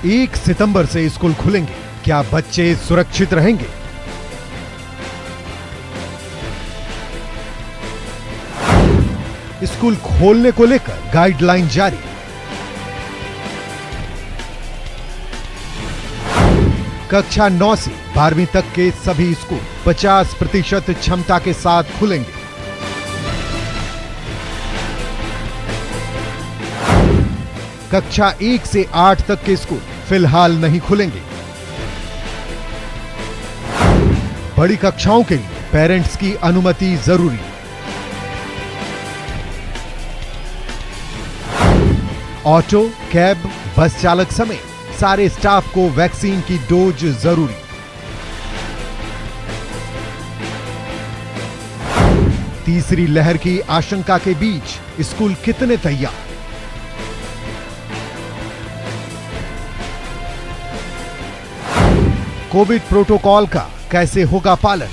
1 सितंबर से स्कूल खुलेंगे, क्या बच्चे सुरक्षित रहेंगे? स्कूल खोलने को लेकर गाइडलाइन जारी। कक्षा 9 से 12वीं तक के सभी स्कूल 50% क्षमता के साथ खुलेंगे। कक्षा 1 से 8 तक के स्कूल फिलहाल नहीं खुलेंगे। बड़ी कक्षाओं के लिए पेरेंट्स की अनुमति जरूरी। ऑटो, कैब, बस चालक समेत सारे स्टाफ को वैक्सीन की डोज जरूरी। तीसरी लहर की आशंका के बीच स्कूल कितने तैयार? कोविड प्रोटोकॉल का कैसे होगा पालन?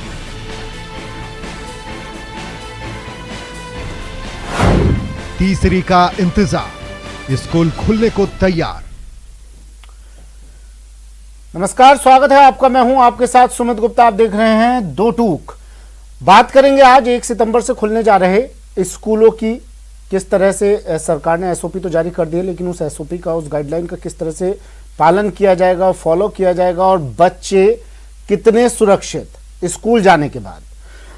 तीसरी का इंतजार, स्कूल खुलने को तैयार। नमस्कार, स्वागत है आपका। मैं हूं आपके साथ सुमित गुप्ता। आप देख रहे हैं दो टूक। बात करेंगे आज 1 सितंबर से खुलने जा रहे स्कूलों की। किस तरह से सरकार ने एसओपी तो जारी कर दी है, लेकिन उस एसओपी का, उस गाइडलाइन का किस तरह से पालन किया जाएगा, फॉलो किया जाएगा और बच्चे कितने सुरक्षित स्कूल जाने के बाद।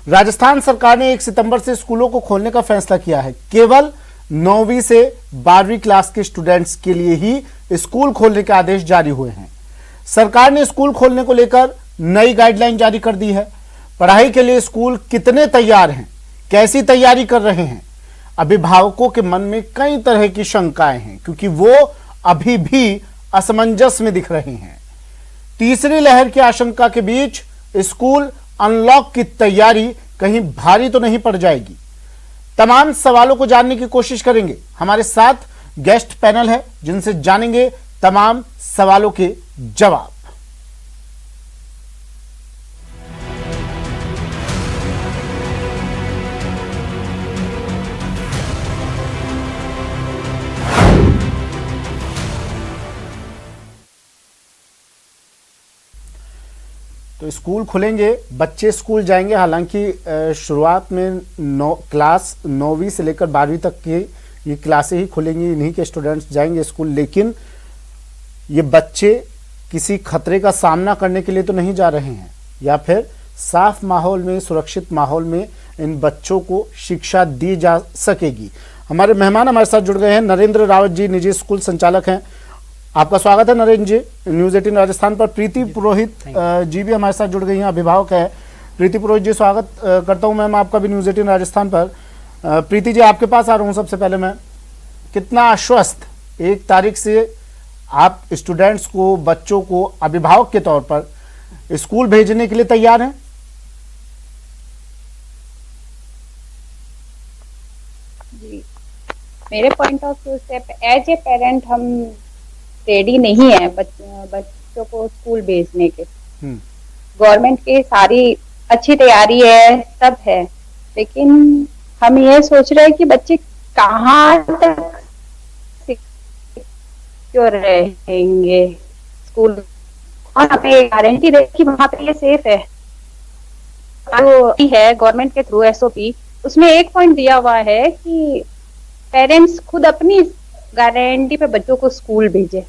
राजस्थान सरकार ने 1 सितंबर से स्कूलों को खोलने का फैसला किया है। केवल 9वीं से 12वीं क्लास के स्टूडेंट्स के लिए ही स्कूल खोलने के आदेश जारी हुए हैं। सरकार ने स्कूल खोलने को लेकर नई गाइडलाइन जारी कर दी है। पढ़ाई के लिए स्कूल कितने तैयार हैं, कैसी तैयारी कर रहे हैं, अभिभावकों के मन में कई तरह की शंकाएं हैं, क्योंकि वो अभी भी असमंजस में दिख रहे हैं। तीसरी लहर की आशंका के बीच स्कूल अनलॉक की तैयारी कहीं भारी तो नहीं पड़ जाएगी? तमाम सवालों को जानने की कोशिश करेंगे। हमारे साथ गेस्ट पैनल है, जिनसे जानेंगे तमाम सवालों के जवाब। तो स्कूल खुलेंगे, बच्चे स्कूल जाएंगे। हालांकि शुरुआत में क्लास 9वीं से लेकर 12वीं तक की ये क्लासें ही खुलेंगी, इन्हीं के स्टूडेंट्स जाएंगे स्कूल। लेकिन ये बच्चे किसी खतरे का सामना करने के लिए तो नहीं जा रहे हैं, या फिर साफ माहौल में, सुरक्षित माहौल में इन बच्चों को शिक्षा दी जा सकेगी। हमारे मेहमान हमारे साथ जुड़ गए हैं। नरेंद्र रावत जी निजी स्कूल संचालक हैं। आपका स्वागत है नरेंद्र जी, न्यूज़ 18 राजस्थान पर। प्रीति पुरोहित जी भी हमारे साथ जुड़ गई हैं, अभिभावक है। प्रीति पुरोहित जी, स्वागत करता हूं मैम आपका भी न्यूज़ 18 राजस्थान पर। प्रीति जी, आपके पास आ रहा हूं सबसे पहले मैं। कितना आश्वस्त 1 तारीख से आप स्टूडेंट्स को, बच्चों को अभिभावक के तौर पर स्कूल भेजने के लिए तैयार हैं? जी, मेरे पॉइंट ऑफ व्यू से एज ए पेरेंट हम रेडी नहीं है बच्चों को स्कूल भेजने के। गवर्नमेंट की सारी अच्छी तैयारी है, सब है, लेकिन हम ये सोच रहे हैं कि बच्चे कहाँ तक सिक्योर रहेंगे स्कूल, और हमें गारंटी रहे कि वहाँ पे ये सेफ है। तो है गवर्नमेंट के थ्रू एसओपी, उसमें एक पॉइंट दिया हुआ है कि पेरेंट्स खुद अपनी गारंटी पे बच्चों को स्कूल भेजे।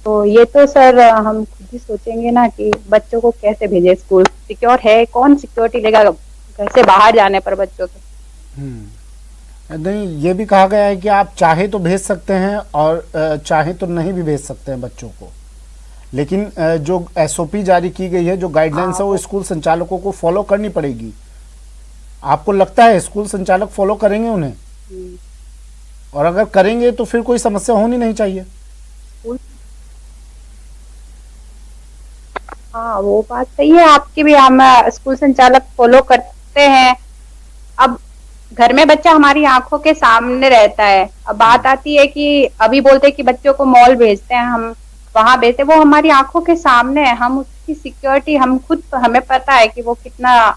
तो ये तो सर हम खुद ही सोचेंगे ना कि बच्चों को कैसे भेजे स्कूल। सिक्योर है, कौन सिक्योरिटी लेगा घर से बाहर जाने पर बच्चों के? नहीं, ये भी कहा गया है कि आप चाहे तो भेज सकते हैं और चाहे तो नहीं भी भेज सकते हैं बच्चों को। लेकिन जो एसओपी जारी की गई है, जो गाइडलाइंस है, वो स्कूल संचालकों को फॉलो करनी पड़ेगी। आपको लगता है स्कूल संचालक फॉलो करेंगे उन्हें? और अगर करेंगे तो फिर कोई समस्या होनी नहीं चाहिए। हाँ, वो बात सही है आपकी भी। हम स्कूल संचालक फॉलो करते हैं। अब घर में बच्चा हमारी आंखों के सामने रहता है। अब बात आती है कि अभी बोलते हैं कि बच्चों को मॉल भेजते हैं, हम वहां भेजते, वो हमारी आंखों के सामने है। हम उसकी सिक्योरिटी हम खुद, हमें पता है कि वो कितना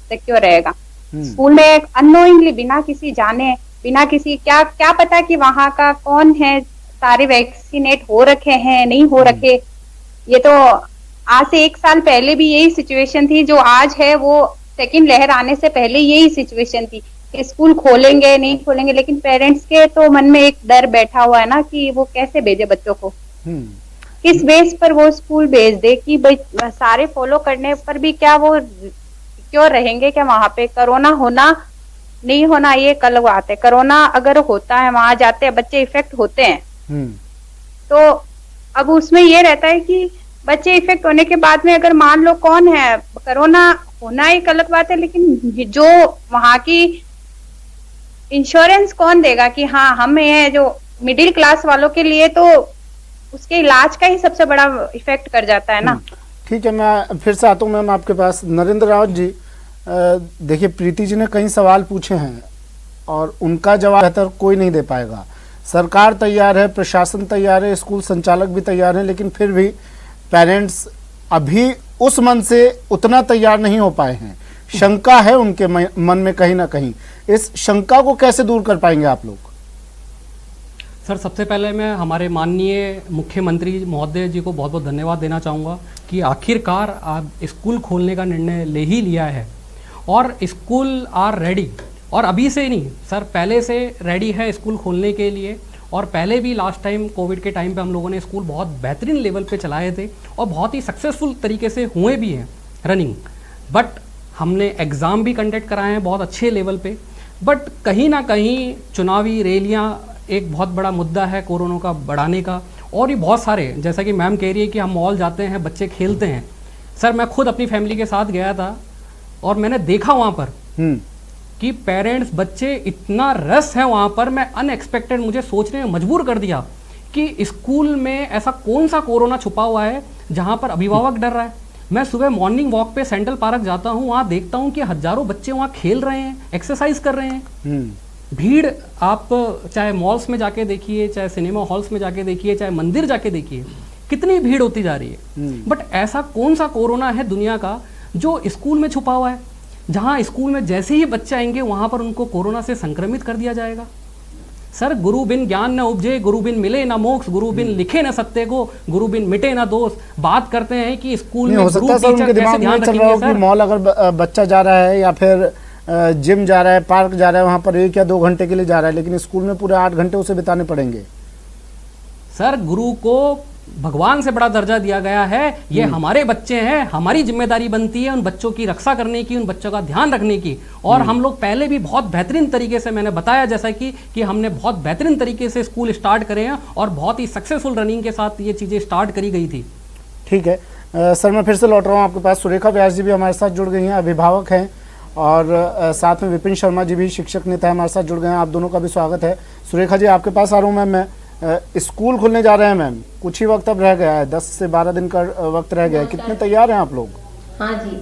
सिक्योर रहेगा। स्कूल में अननोइंगली, बिना किसी जाने, बिना किसी क्या पता कि वहां का कौन है, सारे वैक्सीनेट हो रखे हैं नहीं हो रखे, ये तो आज से 1 साल पहले भी यही सिचुएशन थी, जो आज है वो सेकंड लहर आने से पहले यही सिचुएशन थी कि स्कूल खोलेंगे नहीं खोलेंगे, लेकिन पेरेंट्स के तो मन में एक डर बैठा हुआ है ना कि वो कैसे भेजे बच्चों को, किस बेस पर वो स्कूल भेज दे, कि भाई सारे फॉलो करने पर भी क्या वो क्यों रहेंगे, क्या वहां पे कोरोना होना नहीं होना ये कल बात है। कोरोना अगर होता है वहां जाते हैं बच्चे इफेक्ट होते हैं, तो अब उसमें ये रहता है कि बच्चे इफेक्ट होने के बाद में अगर मान लो कौन है, कोरोना होना एक अलग बात है, लेकिन जो वहां की इंश्योरेंस कौन देगा कि हाँ हम ये जो मिडिल क्लास वालों के लिए तो उसके इलाज का ही सबसे बड़ा इफेक्ट कर जाता है ना। ठीक है, मैं फिर से आता हूँ मैम आपके पास। नरेंद्र रावत जी, देखिए प्रीति जी ने कई सवाल पूछे हैं और उनका जवाब बेहतर कोई नहीं दे पाएगा। सरकार तैयार है, प्रशासन तैयार है, स्कूल संचालक भी तैयार है, लेकिन फिर भी पेरेंट्स अभी उस मन से उतना तैयार नहीं हो पाए हैं। शंका है उनके मन में कहीं ना कहीं। इस शंका को कैसे दूर कर पाएंगे आप लोग? सर, सबसे पहले मैं हमारे माननीय मुख्यमंत्री महोदय जी को बहुत बहुत धन्यवाद देना चाहूँगा कि आखिरकार आप स्कूल खोलने का निर्णय ले ही लिया है और स्कूल आर रेडी। और अभी से नहीं सर, पहले से रेडी है स्कूल खोलने के लिए। और पहले भी लास्ट टाइम कोविड के टाइम पे हम लोगों ने स्कूल बहुत बेहतरीन लेवल पे चलाए थे और बहुत ही सक्सेसफुल तरीके से हुए भी हैं रनिंग। बट हमने एग्ज़ाम भी कंडक्ट कराए हैं बहुत अच्छे लेवल पे। बट कहीं ना कहीं चुनावी रैलियाँ एक बहुत बड़ा मुद्दा है कोरोना का बढ़ाने का। और ये बहुत सारे, जैसा कि मैम कह रही है कि हम मॉल जाते हैं, बच्चे खेलते हैं। सर, मैं खुद अपनी फैमिली के साथ गया था और मैंने देखा वहाँ पर कि पेरेंट्स, बच्चे, इतना रस है वहाँ पर। मैं अनएक्सपेक्टेड, मुझे सोचने में मजबूर कर दिया कि स्कूल में ऐसा कौन सा कोरोना छुपा हुआ है जहाँ पर अभिभावक डर रहा है। मैं सुबह मॉर्निंग वॉक पे सेंट्रल पार्क जाता हूँ, वहाँ देखता हूँ कि हजारों बच्चे वहाँ खेल रहे हैं, एक्सरसाइज कर रहे हैं। भीड़ आप चाहे मॉल्स में जाके देखिए, चाहे सिनेमा हॉल्स में जाके देखिए, चाहे मंदिर जाके देखिए, कितनी भीड़ होती जा रही है। बट ऐसा कौन सा कोरोना है दुनिया का जो स्कूल में छुपा हुआ है, जहां स्कूल में जैसे ही बच्चे आएंगे वहां पर उनको कोरोना से संक्रमित कर दिया जाएगा। सर, गुरु बिन ज्ञान न उपजे, गुरु बिन मिले ना मोक्ष, गुरु बिन लिखे न सत्य को, गुरु बिन मिटे ना दोष। बात करते हैं कि स्कूल में हो सकता है उनके दिमाग में चल रहा हो कि मॉल अगर बच्चा जा रहा है या फिर जिम जा रहा है, पार्क जा रहा है, वहां पर 1 या 2 घंटे के लिए जा रहा है, लेकिन स्कूल में पूरे 8 घंटे उसे बिताने पड़ेंगे। सर, गुरु को भगवान से बड़ा दर्जा दिया गया है। ये हमारे बच्चे हैं, हमारी जिम्मेदारी बनती है उन बच्चों की रक्षा करने की, उन बच्चों का ध्यान रखने की। और हम लोग पहले भी बहुत बेहतरीन तरीके से, मैंने बताया जैसा कि हमने बहुत बेहतरीन तरीके से स्कूल स्टार्ट करे हैं और बहुत ही सक्सेसफुल रनिंग के साथ ये चीज़ें स्टार्ट करी गई थी। ठीक है सर, मैं फिर से लौट रहा हूँ आपके पास। सुरेखा व्यास जी भी हमारे साथ जुड़ गई हैं, अभिभावक हैं, और साथ में विपिन शर्मा जी भी शिक्षक नेता हमारे साथ जुड़ गए हैं। आप दोनों का भी स्वागत है। सुरेखा जी, आपके पास आ रहा हूँ मैम। मैं स्कूल खुलने जा रहे हैं मैम, कुछ ही वक्त अब रह गया है, 10 से 12 दिन का वक्त रह गया है। कितने तैयार हैं आप लोग? हाँ जी,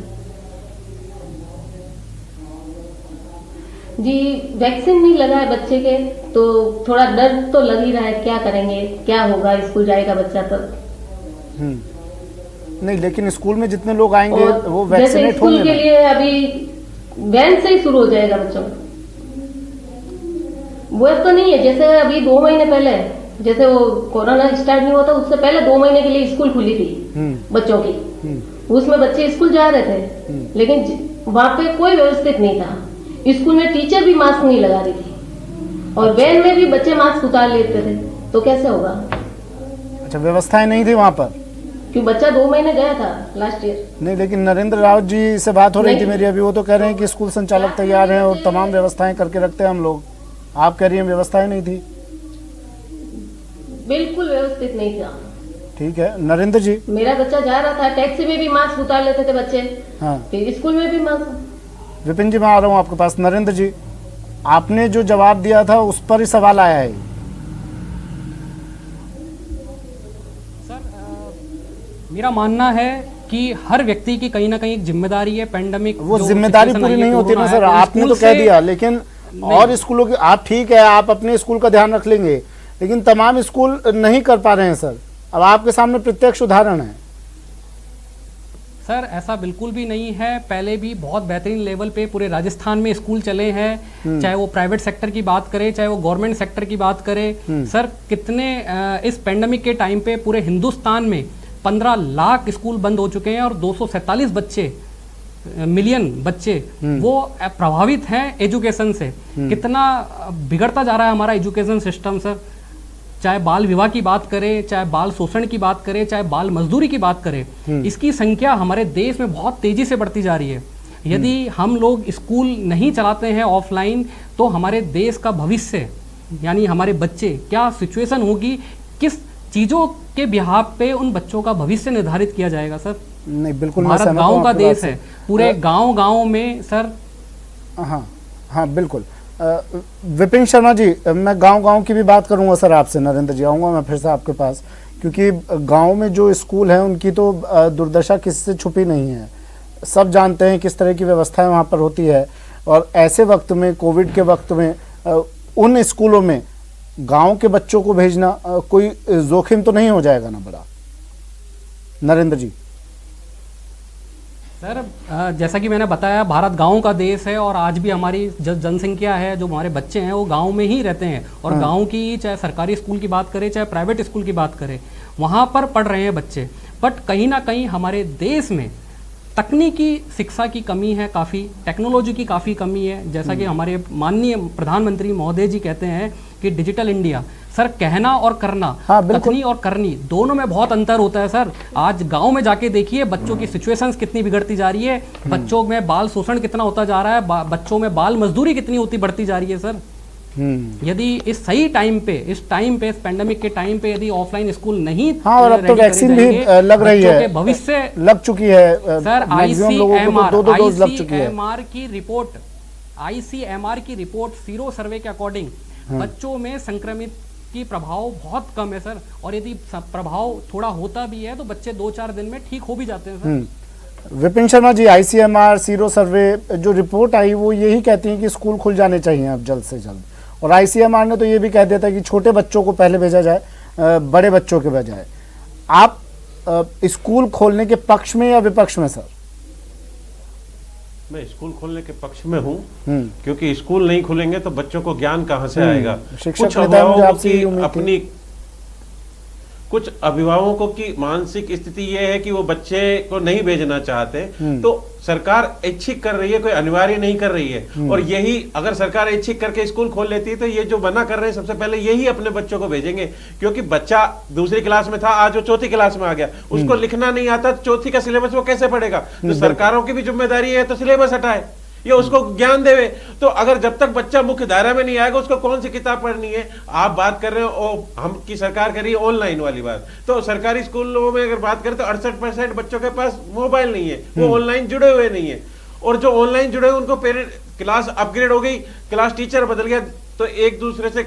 वैक्सीन नहीं लगा है बच्चे के, तो थोड़ा डर तो लग ही रहा है। क्या करेंगे, क्या होगा, स्कूल जाएगा बच्चा तब? नहीं, लेकिन स्कूल में जितने लोग आएंगे वो वैक्सीनेट स्कूल के लिए अभी वैन से ही शुरू हो जाएगा बच्चों का। वो तो नहीं है जैसे अभी 2 महीने पहले, जैसे वो कोरोना स्टार्ट नहीं हुआ था उससे पहले 2 महीने के लिए स्कूल खुली थी बच्चों की। उसमें बच्चे स्कूल जा रहे थे, लेकिन वहां पे कोई व्यवस्थित नहीं था। स्कूल में टीचर भी मास्क नहीं लगा रही थी और वैन में भी बच्चे मास्क उतार लेते थे, तो कैसे होगा? अच्छा, व्यवस्थाएं नहीं थी वहां पर, क्यों? बच्चा 2 महीने गया था लास्ट ईयर। नहीं, लेकिन नरेंद्र रावत जी से बात हो रही थी मेरी अभी, वो तो कह रहे हैं कि स्कूल संचालक तैयार हैं और तमाम व्यवस्थाएं करके रखते हैं हम लोग। आप कह रही हैं व्यवस्थाएं नहीं थी? बिल्कुल व्यवस्थित नहीं था। ठीक है, नरेंद्र जी, मेरा बच्चा जा रहा था, टैक्सी में भी मास्क उतार लेते थे बच्चे। हाँ, फिर स्कूल में भी मास्क। विपिन जी, मैं आ रहा हूँ आपके पास। नरेंद्र जी, आपने जो जवाब दिया था उस पर ही सवाल आया है। मेरा मानना है कि हर व्यक्ति की कहीं ना कहीं एक जिम्मेदारी है। पेंडेमिक, वो जिम्मेदारी पूरी नहीं होती ना सर, आपने तो कह दिया, लेकिन और स्कूलों की, आप ठीक है, आप अपने स्कूल का ध्यान रख लेंगे, लेकिन तमाम स्कूल नहीं कर पा रहे हैं सर। अब आपके सामने प्रत्यक्ष उदाहरण है। सर ऐसा बिल्कुल भी नहीं है। पहले भी बहुत बेहतरीन लेवल पे पूरे राजस्थान में स्कूल चले हैं, चाहे वो प्राइवेट सेक्टर की बात करें चाहे वो गवर्नमेंट सेक्टर की बात करें। सर कितने इस पेंडेमिक के टाइम पे पूरे हिंदुस्तान में 15 लाख स्कूल बंद हो चुके हैं और 247 मिलियन बच्चे वो प्रभावित हैं एजुकेशन से। कितना बिगड़ता जा रहा है हमारा एजुकेशन सिस्टम सर। चाहे बाल विवाह की बात करें, चाहे बाल शोषण की बात करें, चाहे बाल मजदूरी की बात करें, इसकी संख्या हमारे देश में बहुत तेजी से बढ़ती जा रही है। यदि हम लोग स्कूल नहीं चलाते हैं ऑफलाइन तो हमारे देश का भविष्य यानी हमारे बच्चे क्या सिचुएशन होगी, किस चीजों के बिहाफ पे उन बच्चों का भविष्य निर्धारित किया जाएगा सर। नहीं बिल्कुल, भारत गांव का देश है, पूरे गांव में सर। हाँ बिल्कुल। विपिन शर्मा जी, मैं गांव की भी बात करूंगा सर आपसे। नरेंद्र जी आऊंगा मैं फिर से आपके पास, क्योंकि गांव में जो स्कूल हैं उनकी तो दुर्दशा किसी से छुपी नहीं है। सब जानते हैं किस तरह की व्यवस्थाएं वहां पर होती है। और ऐसे वक्त में, कोविड के वक्त में, उन स्कूलों में गांव के बच्चों को भेजना कोई जोखिम तो नहीं हो जाएगा ना बड़ा? नरेंद्र जी। सर जैसा कि मैंने बताया, भारत गांव का देश है और आज भी हमारी जनसंख्या है, जो हमारे बच्चे हैं वो गांव में ही रहते हैं। और गांव की चाहे सरकारी स्कूल की बात करें चाहे प्राइवेट स्कूल की बात करें, वहाँ पर पढ़ रहे हैं बच्चे। बट कहीं ना कहीं हमारे देश में तकनीकी शिक्षा की कमी है, काफ़ी टेक्नोलॉजी की काफ़ी कमी है। जैसा कि हमारे माननीय प्रधानमंत्री महोदय जी कहते हैं कि डिजिटल इंडिया। सर कहना और करना, कथनी और करनी दोनों में बहुत अंतर होता है सर। आज गांव में जाके देखिए बच्चों की सिचुएशंस कितनी बिगड़ती जा रही है, बच्चों में बाल शोषण कितना होता जा रहा है, बच्चों में बाल मजदूरी कितनी होती बढ़ती जा रही है सर। यदि इस सही टाइम पे, इस पेंडेमिक के टाइम पे यदि ऑफलाइन स्कूल नहीं, और अब तो वैक्सीन भी लग रही है, भविष्य लग चुकी है सर। आईसीएमआर की रिपोर्ट सीरो सर्वे के अकॉर्डिंग बच्चों में संक्रमित की प्रभाव बहुत कम है सर। और यदि प्रभाव थोड़ा होता भी है तो बच्चे 2-4 दिन में ठीक हो भी जाते हैं सर। विपिन शर्मा जी, आईसीएमआर सीरो सर्वे जो रिपोर्ट आई वो यही कहती है कि स्कूल खुल जाने चाहिए अब जल्द से जल्द। और आईसीएमआर ने तो ये भी कह दिया था कि छोटे बच्चों को पहले भेजा जाए, बड़े बच्चों के बजाय। आप स्कूल खोलने के पक्ष में या विपक्ष में सर? मैं स्कूल खोलने के पक्ष में हूं, क्योंकि स्कूल नहीं खुलेंगे तो बच्चों को ज्ञान कहां से आएगा। कुछ अभिभावकों की मानसिक स्थिति यह है कि वो बच्चे को नहीं भेजना चाहते, तो सरकार ऐच्छिक कर रही है, कोई अनिवार्य नहीं कर रही है। और यही अगर सरकार ऐच्छिक करके स्कूल खोल लेती है तो ये जो मना कर रहे हैं सबसे पहले यही अपने बच्चों को भेजेंगे। क्योंकि बच्चा दूसरी क्लास में था, आज वो चौथी क्लास में आ गया, उसको लिखना नहीं आता, चौथी का सिलेबस वो कैसे पढ़ेगा? तो सरकारों की भी जिम्मेदारी है तो सिलेबस हटाए या उसको ज्ञान देवे। तो अगर जब तक बच्चा मुख्य धारा में नहीं आएगा उसको कौन सी किताब पढ़नी है? आप बात कर रहे हो हम की सरकार कर रही है ऑनलाइन वाली बात, तो सरकारी स्कूलों में अगर बात करें तो 68% बच्चों के पास मोबाइल नहीं है, वो ऑनलाइन जुड़े हुए नहीं है। और जो ऑनलाइन जुड़े हुए उनको पेरेंट, क्लास अपग्रेड हो गई, क्लास टीचर बदल गया, तो एक दूसरे से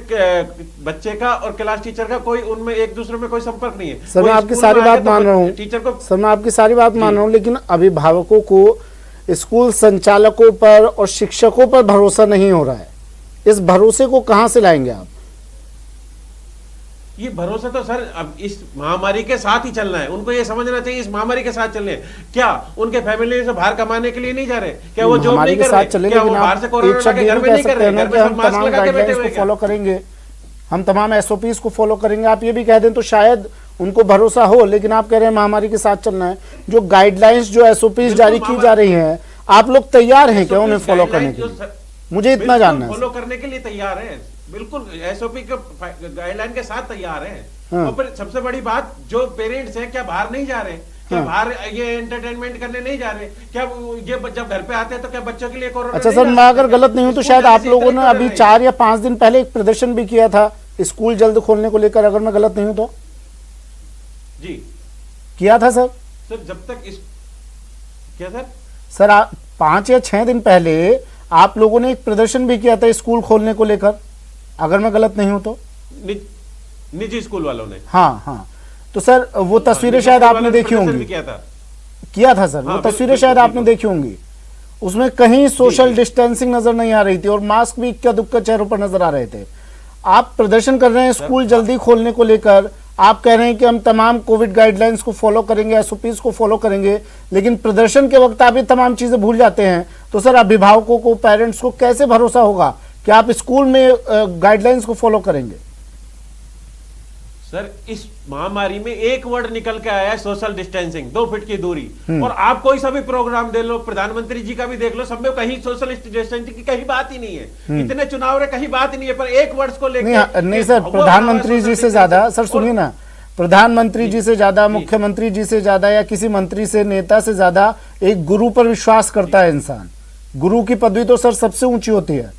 बच्चे का और क्लास टीचर का कोई उनमें एक दूसरे में कोई संपर्क नहीं है। सर मैं आपकी सारी बात मान रहा हूँ टीचर को, सर मैं आपकी सारी बात मान रहा हूँ, लेकिन अभिभावकों को स्कूल संचालकों पर और शिक्षकों पर भरोसा नहीं हो रहा है। इस भरोसे को कहां से लाएंगे आप? ये भरोसा तो सर अब इस महामारी के साथ ही चलना है। उनको ये समझना चाहिए इस महामारी के साथ चलने। क्या उनके फैमिली से बाहर कमाने के लिए नहीं जा रहे? क्या वो जॉब नहीं कर रहे? क्या वो बाहर से कोरोना के घर में नहीं कर रहे? घर में सब मास्क लगा के बैठे हुए हैं। फॉलो करेंगे, हम तमाम एसओपीज को फॉलो करेंगे। आप ये भी कह दें तो शायद उनको भरोसा हो, लेकिन आप कह रहे हैं महामारी के साथ चलना है। जो गाइडलाइंस, जो एसओपीज जारी की जा रही हैं, आप लोग तैयार हैं क्या उन्हें फॉलो करने के लिए? मुझे इतना जानना है। फॉलो करने के लिए तैयार है, बिल्कुल एसओपी के गाइडलाइन के साथ तैयार है। और फिर सबसे बड़ी बात, जो पेरेंट्स हैं क्या बाहर नहीं जा रहे? क्या बाहर ये एंटरटेनमेंट करने नहीं जा रहे? क्या ये जब घर पे आते हैं तो क्या बच्चों के लिए कोरोना? अच्छा सर, मैं अगर गलत नहीं हूं तो शायद आप लोगों ने अभी 4 या 5 दिन पहले एक प्रदर्शन भी किया था स्कूल जल्द खोलने को लेकर, अगर मैं गलत नहीं हूं तो? जी किया था सर। सर जब तक इस क्या सर 5 या 6 दिन पहले आप लोगों ने एक प्रदर्शन भी किया था स्कूल खोलने को लेकर, अगर मैं गलत नहीं हूं तो? निजी स्कूल वालों ने। हाँ। तो सर वो तस्वीरें शायद आपने देखी होंगी। किया था सर, वो तस्वीरें शायद आपने देखी होंगी। उसमें कहीं सोशल डिस्टेंसिंग नजर नहीं आ रही थी और मास्क भी इक्का दुक्का चेहरों पर नजर आ रहे थे। आप प्रदर्शन कर रहे हैं स्कूल जल्दी खोलने को लेकर, आप कह रहे हैं कि हम तमाम कोविड गाइडलाइंस को फॉलो करेंगे, एसओपीज को फॉलो करेंगे, लेकिन प्रदर्शन के वक्त आप ये तमाम चीजें भूल जाते हैं, तो सर अभिभावकों को, पेरेंट्स को कैसे भरोसा होगा कि आप स्कूल में गाइडलाइंस को फॉलो करेंगे? सर इस महामारी में एक वर्ड निकल के आया है, सोशल डिस्टेंसिंग, 2 फीट की दूरी। और आप कोई सा भी प्रोग्राम दे लो, प्रधानमंत्री जी का भी देख लो, सब में कहीं सोशल डिस्टेंसिंग की कहीं बात ही नहीं है। इतने चुनाव रहे कहीं बात ही नहीं है, पर एक वर्ड को लेकर नहीं सर, प्रधानमंत्री जी से ज्यादा, सर सुनिए ना, प्रधानमंत्री जी से ज्यादा, मुख्यमंत्री जी से ज्यादा या किसी मंत्री से, नेता से ज्यादा एक गुरु पर विश्वास करता है इंसान। गुरु की पदवी तो सर सबसे ऊंची होती है।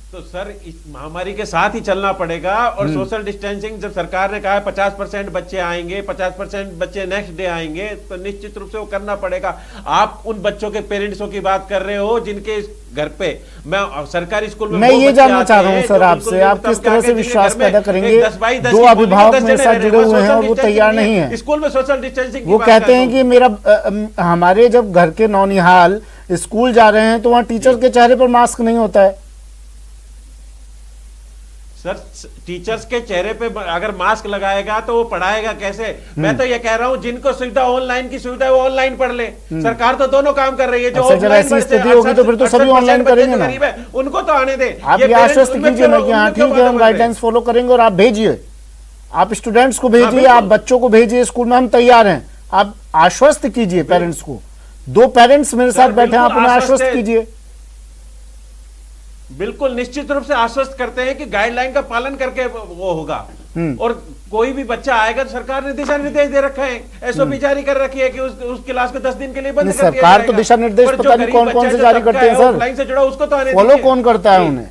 तो सर इस महामारी के साथ ही चलना पड़ेगा। और सोशल डिस्टेंसिंग जब सरकार ने कहा है 50% बच्चे आएंगे, 50% बच्चे नेक्स्ट डे आएंगे, तो निश्चित रूप से वो करना पड़ेगा। आप उन बच्चों के पेरेंट्सों की बात कर रहे हो जिनके घर पे, मैं सरकारी स्कूल में मैं ये जानना चाह रहा हूँ सर आपसे, आप किस तरह से विश्वास पैदा करेंगे? 2 अभिभावक मेरे साथ जुड़े हुए हैं और वो तैयार नहीं है। स्कूल में सोशल डिस्टेंसिंग वो कहते हैं कि मेरा हमारे जब घर के नौनिहाल स्कूल जा रहे हैं तो वहाँ टीचर के चेहरे पर मास्क नहीं होता है। सर टीचर्स के चेहरे पे अगर मास्क लगाएगा तो वो पढ़ाएगा कैसे? मैं तो ये कह रहा हूँ जिनको सुविधा ऑनलाइन की सुविधा है वो ऑनलाइन पढ़ ले। सरकार तो दोनों काम कर रही है। जो जब ऐसी स्थिति होगी तो फिर तो सभी ऑनलाइन करेंगे ना, उनको तो आने दे। आप ये आश्वस्त कीजिए ना कि हाँ ठीक है हम गाइडलाइंस फॉलो करेंगे और आप भेजिए, आप स्टूडेंट्स को भेजिए, आप बच्चों को भेजिए, स्कूल में हम तैयार हैं। आप आश्वस्त कीजिए पेरेंट्स को। 2 पेरेंट्स मेरे साथ बैठे हैं, आप उन्हें आश्वस्त कीजिए। बिल्कुल निश्चित रूप से आश्वस्त करते हैं कि गाइडलाइन का पालन करके वो होगा। और कोई भी बच्चा आएगा तो सरकार ने दिशा निर्देश दे रखा है, एसओपी जारी कर रखी है कि उस क्लास को 10 दिन के लिए बंद कर दिया जाएगा। सरकार तो दिशा निर्देश पता नहीं कौन कौन से जारी करते हैं सर, ऑफलाइन से जुड़ा उसको तो आने फॉलो कौन करता है उन्हें?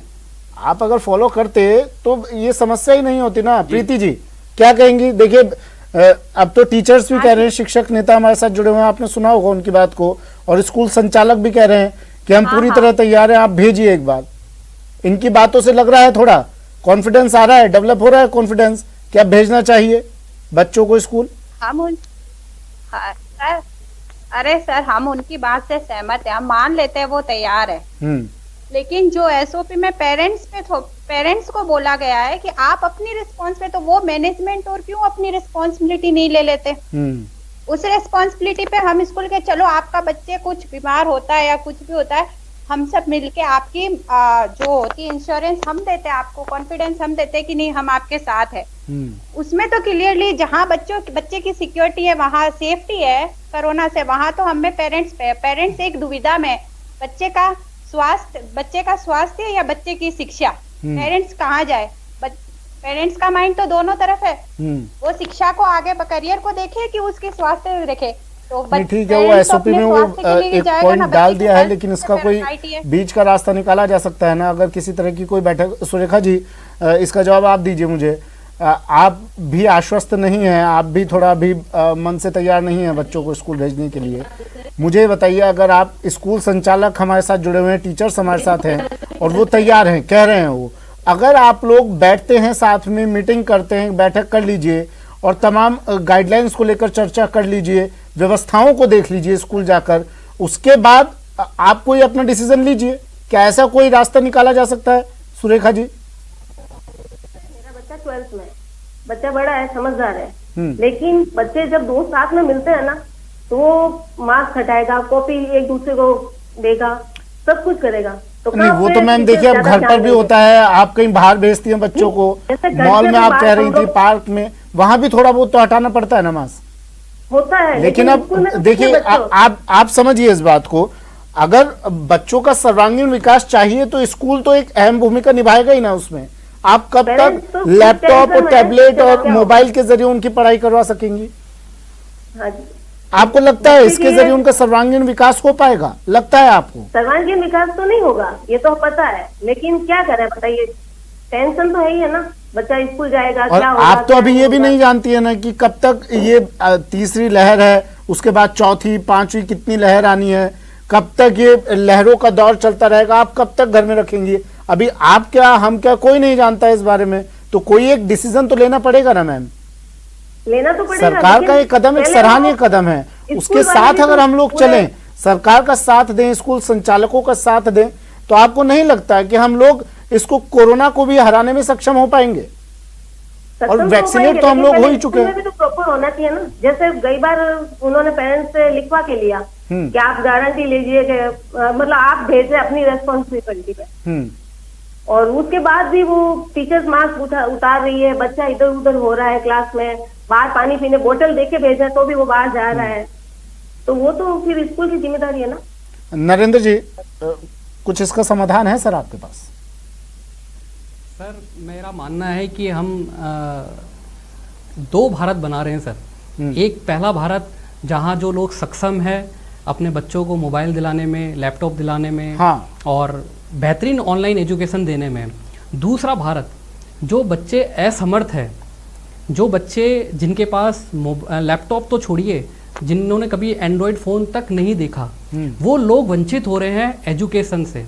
आप अगर फॉलो करते तो ये समस्या ही नहीं होती ना। प्रीति जी क्या कहेंगी? देखिए अब तो टीचर्स भी कह रहे हैं, शिक्षक नेता हमारे साथ जुड़े हुए हैं, आपने सुना होगा उनकी बात को, और स्कूल संचालक भी कह रहे हैं कि हम पूरी तरह तैयार हैं, आप भेजिए एक बार। इनकी बातों से लग रहा है थोड़ा कॉन्फिडेंस आ रहा है, डेवलप हो रहा है कॉन्फिडेंस, क्या भेजना चाहिए बच्चों को स्कूल? सर, अरे सर हम उनकी बात से सहमत है, हम मान लेते हैं वो तैयार है। लेकिन जो एसओपी में पेरेंट्स को बोला गया है कि आप अपनी रिस्पॉन्स पे, तो वो मैनेजमेंट और क्यों अपनी रिस्पॉन्सिबिलिटी नहीं ले लेते? उस रिस्पॉन्सिबिलिटी पे हम स्कूल के, चलो आपका बच्चे कुछ बीमार होता है या कुछ भी होता है, हम सब मिलके आपकी जो होती है इंश्योरेंस हम देते हैं, आपको कॉन्फिडेंस हम देते हैं कि नहीं हम आपके साथ है। उसमें तो क्लियरली जहाँ बच्चे की सिक्योरिटी है, वहाँ सेफ्टी है कोरोना से, वहाँ तो हमें पेरेंट्स एक दुविधा में, बच्चे का स्वास्थ्य या बच्चे की शिक्षा, पेरेंट्स कहाँ जाए? पेरेंट्स का माइंड तो दोनों तरफ है, वो शिक्षा को आगे, करियर को देखे कि उसके स्वास्थ्य देखे। तो ठीक है, वो एसओपी में वो एक पॉइंट डाल दिया है, लेकिन इसका कोई बीच का रास्ता निकाला जा सकता है ना? अगर किसी तरह की कोई बैठक, सुरेखा जी इसका जवाब आप दीजिए मुझे। आप भी आश्वस्त नहीं हैं, आप भी थोड़ा भी मन से तैयार नहीं है बच्चों को स्कूल भेजने के लिए। मुझे बताइए, अगर आप स्कूल संचालक हमारे साथ जुड़े हुए हैं, टीचर्स हमारे साथ हैं और वो तैयार हैं, कह रहे हैं वो, अगर आप लोग बैठते हैं साथ में, मीटिंग करते हैं, बैठक कर लीजिए और तमाम गाइडलाइंस को लेकर चर्चा कर लीजिए, व्यवस्थाओं को देख लीजिए स्कूल जाकर, उसके बाद आप कोई अपना डिसीजन लीजिए। क्या ऐसा कोई रास्ता निकाला जा सकता है सुरेखा जी? मेरा बच्चा 12th में, बच्चा बड़ा है, समझदार है, लेकिन बच्चे जब दोस्त साथ में मिलते हैं ना तो वो मास्क हटाएगा, कॉपी एक दूसरे को देगा, सब कुछ करेगा। तो नहीं वो तो मैम देखिए अब घर पर भी होता है, आप कहीं बाहर भेजती हैं बच्चों को, मॉल में आप कह रही थी, पार्क में, वहां भी थोड़ा बहुत तो हटाना पड़ता है ना मास्क, होता है। लेकिन अब देखिए आप समझिए इस बात को, अगर बच्चों का सर्वांगीण विकास चाहिए तो स्कूल तो एक अहम भूमिका निभाएगा ही ना उसमें। आप कब तक लैपटॉप और टैबलेट और मोबाइल के जरिए उनकी पढ़ाई करवा सकेंगी? आपको लगता है इसके जरिए उनका सर्वांगीण विकास हो पाएगा? लगता है आपको? सर्वांगीण विकास तो नहीं होगा, ये तो पता है, लेकिन क्या करें बताइए, टेंशन तो है ही है ना, बच्चा स्कूल जाएगा और क्या होगा, आप तो अभी ये भी नहीं जानती है ना कि कब तक ये तीसरी लहर है, उसके बाद चौथी, पांचवी कितनी लहर आनी है, कब तक ये लहरों का दौर चलता रहेगा, आप कब तक घर में रखेंगी? अभी आप क्या, हम क्या, कोई नहीं जानता इस बारे में, तो कोई एक डिसीजन तो लेना पड़ेगा ना मैम। लेना तो पड़ेगा। सरकार का एक कदम, एक सराहनीय कदम है, उसके साथ अगर हम लोग चलें, सरकार का साथ दें, स्कूल संचालकों का साथ दें, तो आपको नहीं लगता कि हम लोग इसको, कोरोना को भी हराने में सक्षम हो पाएंगे? और वैक्सीनेट तो हम लोग हो ही चुके हैं। भी तो प्रॉपर होना चाहिए ना, जैसे कई बार उन्होंने पेरेंट्स से लिखवा के लिया कि आप गारंटी लीजिए कि मतलब आप भेजे अपनी रेस्पॉन्सिबिलिटी पे, और उसके बाद भी वो टीचर्स मास्क उतार रही है, बच्चा इधर उधर हो रहा है क्लास में, बाहर पानी पीने बोतल देके भेजा तो भी वो बाहर जा रहा है, तो वो तो फिर स्कूल की जिम्मेदारी है ना। नरेंद्र जी, कुछ इसका समाधान है सर आपके पास? सर मेरा मानना है कि हम दो भारत बना रहे हैं सर। एक पहला भारत जहां जो लोग सक्षम है अपने बच्चों को मोबाइल दिलाने में, लैपटॉप दिलाने में, हाँ, और बेहतरीन ऑनलाइन एजुकेशन देने में। दूसरा भारत जो बच्चे असमर्थ है, जो बच्चे जिनके पास लैपटॉप तो छोड़िए, जिन्होंने कभी एंड्रॉयड फ़ोन तक नहीं देखा, वो लोग वंचित हो रहे हैं एजुकेशन से।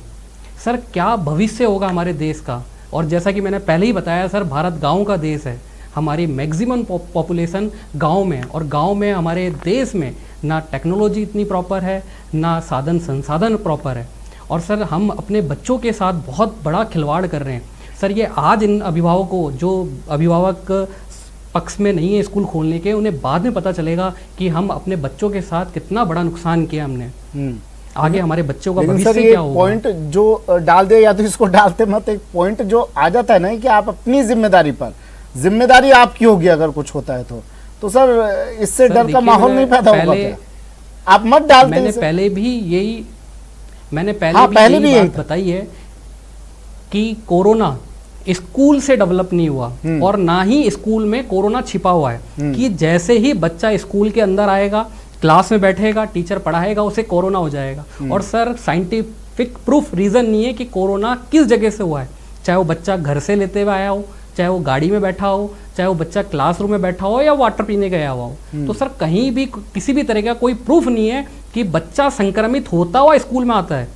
सर क्या भविष्य होगा हमारे देश का? और जैसा कि मैंने पहले ही बताया सर, भारत गांव का देश है। हमारी मैक्सिमम पॉपुलेशन गांव में, और गांव में हमारे देश में ना टेक्नोलॉजी इतनी प्रॉपर है, ना साधन संसाधन प्रॉपर है। और सर हम अपने बच्चों के साथ बहुत बड़ा खिलवाड़ कर रहे हैं सर। ये आज इन अभिभावकों, जो अभिभावक पक्ष में नहीं है स्कूल खोलने के, उन्हें बाद में पता चलेगा कि हम अपने बच्चों के साथ कितना बड़ा नुकसान किया हमने। आगे हमारे बच्चों का भविष्य क्या होगा? पॉइंट जो डाल दे, या तो इसको डालते मत, एक पॉइंट जो आ जाता है ना कि आप अपनी जिम्मेदारी पर, जिम्मेदारी आपकी होगी अगर कुछ होता है तो सर इससे डर का माहौल नहीं पैदा होगा क्या? आप मत डालते। मैंने पहले भी यही बात बताई है कि कोरोना स्कूल से डेवलप नहीं हुआ, और ना ही स्कूल में कोरोना छिपा हुआ है। कि जैसे ही बच्चा स्कूल के अंदर आएगा, क्लास में बैठेगा, टीचर पढ़ाएगा, उसे कोरोना हो जाएगा। और सर साइंटिफिक प्रूफ रीजन नहीं है कि कोरोना किस जगह से हुआ है, चाहे वो बच्चा घर से लेते हुए आया हो, चाहे वो गाड़ी में बैठा हो, चाहे वो बच्चा क्लासरूम में बैठा हो, या वाटर पीने गया हुआ हो। तो सर कहीं भी किसी भी तरह का कोई प्रूफ नहीं है कि बच्चा संक्रमित होता हुआ स्कूल में आता है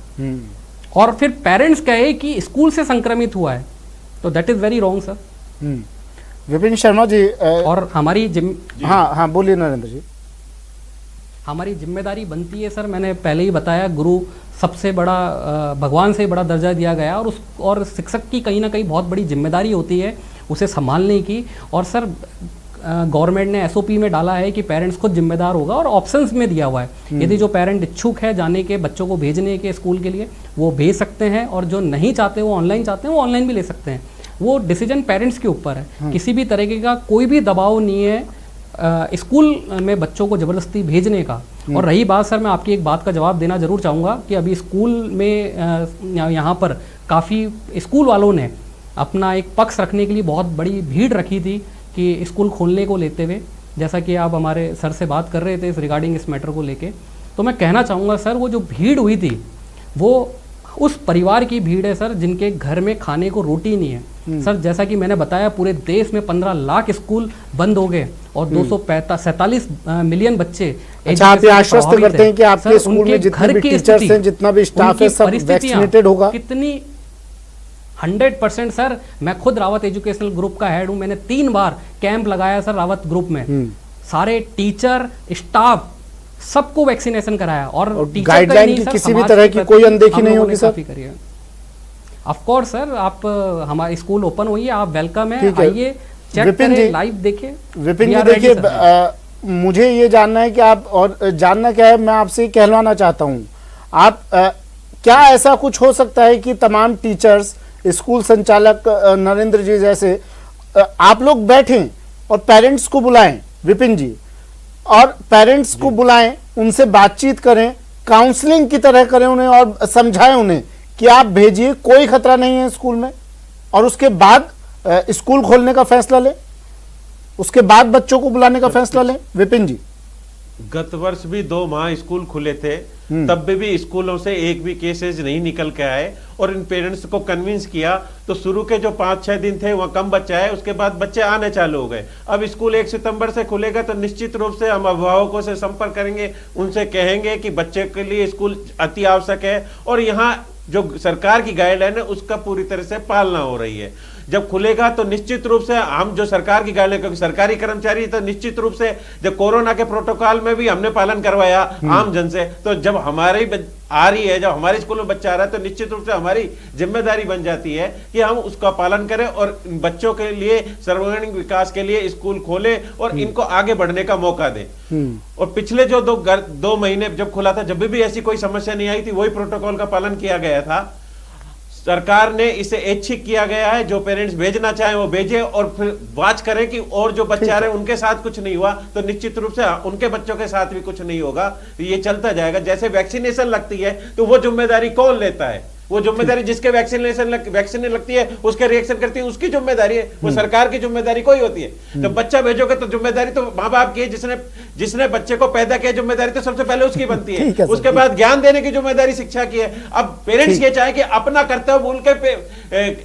और फिर पेरेंट्स कहे कि स्कूल से संक्रमित हुआ है, तो that is very wrong sir. Vipin Sharma ji, और हमारी हाँ बोलिए नरेंद्र जी। हमारी जिम्मेदारी बनती है सर, मैंने पहले ही बताया, गुरु सबसे बड़ा भगवान से बड़ा दर्जा दिया गया, और शिक्षक की कहीं ना कहीं बहुत बड़ी जिम्मेदारी होती है उसे संभालने की। और सर गवर्नमेंट ने एसओपी में डाला है कि पेरेंट्स खुद जिम्मेदार होगा, और ऑप्शंस में दिया हुआ है यदि जो पेरेंट इच्छुक है जाने के बच्चों को भेजने के स्कूल के लिए, वो भेज सकते हैं, और जो नहीं चाहते, वो ऑनलाइन चाहते हैं, वो ऑनलाइन भी ले सकते हैं। वो डिसीजन पेरेंट्स के ऊपर है। किसी भी तरीके का कोई भी दबाव नहीं है स्कूल में बच्चों को ज़बरदस्ती भेजने का। और रही बात सर, मैं आपकी एक बात का जवाब देना ज़रूर चाहूँगा कि अभी स्कूल में यहाँ पर काफ़ी स्कूल वालों ने अपना एक पक्ष रखने के लिए बहुत बड़ी भीड़ रखी थी कि स्कूल खोलने को लेते हुए, जैसा कि आप हमारे सर से बात कर रहे थे इस रिगार्डिंग इस मैटर को लेके। तो मैं कहना चाहूँगा सर, वो जो भीड़ हुई थी वो उस परिवार की भीड़ है सर जिनके घर में खाने को रोटी नहीं है। सर जैसा कि मैंने बताया, पूरे देश में 15 लाख स्कूल बंद हो गए और 247 मिलियन बच्चे। अच्छा, आप ये आश्वस्त करते हैं कि आपके स्कूल में जितने भी टीचर्स हैं, जितना भी स्टाफ है, सब वैक्सीनेटेड होगा? कितनी 100% सर। मैं खुद रावत एजुकेशनल ग्रुप का हेड हूं, मैंने 3 बार कैंप लगाया सर रावत ग्रुप में। सारे टीचर, स्टाफ सबको वैक्सीनेशन कराया, और गाइडलाइन की किसी भी तरह की कोई अनदेखी नहीं होगी सर? ऑफ कोर्स सर, आप हमारे स्कूल ओपन हुई है, आप वेलकम है, आइए चेक करें, लाइव देखिए। विपिन जी देखिए, मुझे ये जानना है कि आप, और जानना क्या है, मैं आपसे कहलवाना चाहता हूँ, आप क्या ऐसा कुछ हो सकता है कि तमाम टीचर्स, स्कूल संचालक नरेंद्र जी जैसे आप लोग बैठें और पेरेंट्स को बुलाएं, विपिन जी, और पेरेंट्स को बुलाएं, उनसे बातचीत करें, काउंसलिंग की तरह करें उन्हें, और समझाएं उन्हें कि आप भेजिए, कोई खतरा नहीं है स्कूल में, और उसके बाद स्कूल खोलने का फैसला लें, उसके बाद बच्चों को बुलाने का फैसला लें। विपिन जी, गत वर्ष भी 2 माह स्कूल खुले थे, तब भी स्कूलों से एक भी केसेस नहीं निकल के आए, और इन पेरेंट्स को कन्विंस किया तो शुरू के जो 5-6 दिन थे वहाँ कम बच्चे आए, उसके बाद बच्चे आने चालू हो गए। अब स्कूल 1 सितंबर से खुलेगा तो निश्चित रूप से हम अभिभावकों से संपर्क करेंगे, उनसे कहेंगे कि बच्चे के लिए स्कूल अति आवश्यक है, और यहाँ जो सरकार की गाइडलाइन है उसका पूरी तरह से पालना हो रही है। जब खुलेगा तो निश्चित रूप से हम जो सरकार की गाइडलाइन, क्योंकि सरकारी कर्मचारी तो निश्चित रूप से जब कोरोना के प्रोटोकॉल में भी हमने पालन करवाया आम जन से, तो जब हमारी आ रही है, जब हमारे स्कूल में बच्चा आ रहा है, तो निश्चित रूप से हमारी जिम्मेदारी बन जाती है कि हम उसका पालन करें और बच्चों के लिए सर्वांगीण विकास के लिए स्कूल खोले और इनको आगे बढ़ने का मौका दें। और पिछले जो 2 महीने जब खुला था, जब भी ऐसी कोई समस्या नहीं आई थी, वही प्रोटोकॉल का पालन किया गया था। सरकार ने इसे ऐच्छिक किया गया है, जो पेरेंट्स भेजना चाहें वो भेजे और फिर वाच करें कि और जो बच्चे आ रहे हैं उनके साथ कुछ नहीं हुआ तो निश्चित रूप से उनके बच्चों के साथ भी कुछ नहीं होगा। ये चलता जाएगा। जैसे वैक्सीनेशन लगती है तो वो जिम्मेदारी कौन लेता है? वो जिम्मेदारी जिसके वैक्सीन लगती है, उसके रिएक्शन करती है, उसकी जिम्मेदारी है। वो सरकार की जिम्मेदारी कोई होती है? तो बच्चा भेजोगे तो जिम्मेदारी तो माँ बाप की है, जिसने बच्चे को पैदा किया, जिम्मेदारी तो सबसे पहले उसकी बनती है। उसके बाद ज्ञान देने की जिम्मेदारी शिक्षा की है। अब पेरेंट्स ये चाहे कि अपना कर्तव्य भूल के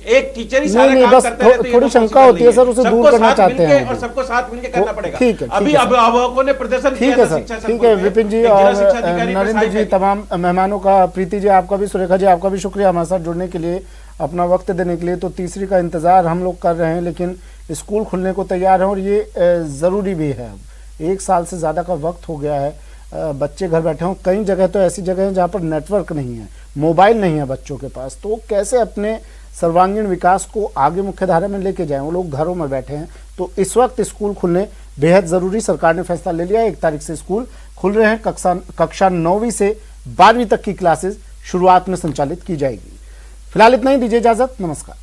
एक टीचर ही सारा काम करते हैं, थोड़ी शंका होती है सर, उसे दूर करना चाहते हैं और सबको साथ मिलकर करना पड़ेगा। ठीक है, अभी अभिभावकों ने प्रदर्शन किया था शिक्षा। ठीक है विपिन जी और नरेंद्र जी, तमाम मेहमानों का, प्रीति जी आपका भी, सुरेखा जी आपका भी शुक्रिया हमारे साथ जुड़ने के लिए, अपना वक्त देने के लिए। तो तीसरी का इंतजार हम लोग कर रहे हैं, लेकिन स्कूल खुलने को तैयार है और ये ज़रूरी भी है। 1 साल से ज़्यादा का वक्त हो गया है, बच्चे घर बैठे हों। कई जगह तो ऐसी जगह हैं जहाँ पर नेटवर्क नहीं है, मोबाइल नहीं है बच्चों के पास, तो वो कैसे अपने सर्वांगीण विकास को आगे मुख्यधारा में लेके जाएं? वो लोग घरों में बैठे हैं। तो इस वक्त स्कूल खुलने बेहद ज़रूरी, सरकार ने फैसला ले लिया है। 1 तारीख से स्कूल खुल रहे हैं। कक्षा 9वीं से 12वीं तक की क्लासेस शुरुआत में संचालित की जाएगी। फिलहाल इतना ही, दीजिए इजाजत, नमस्कार।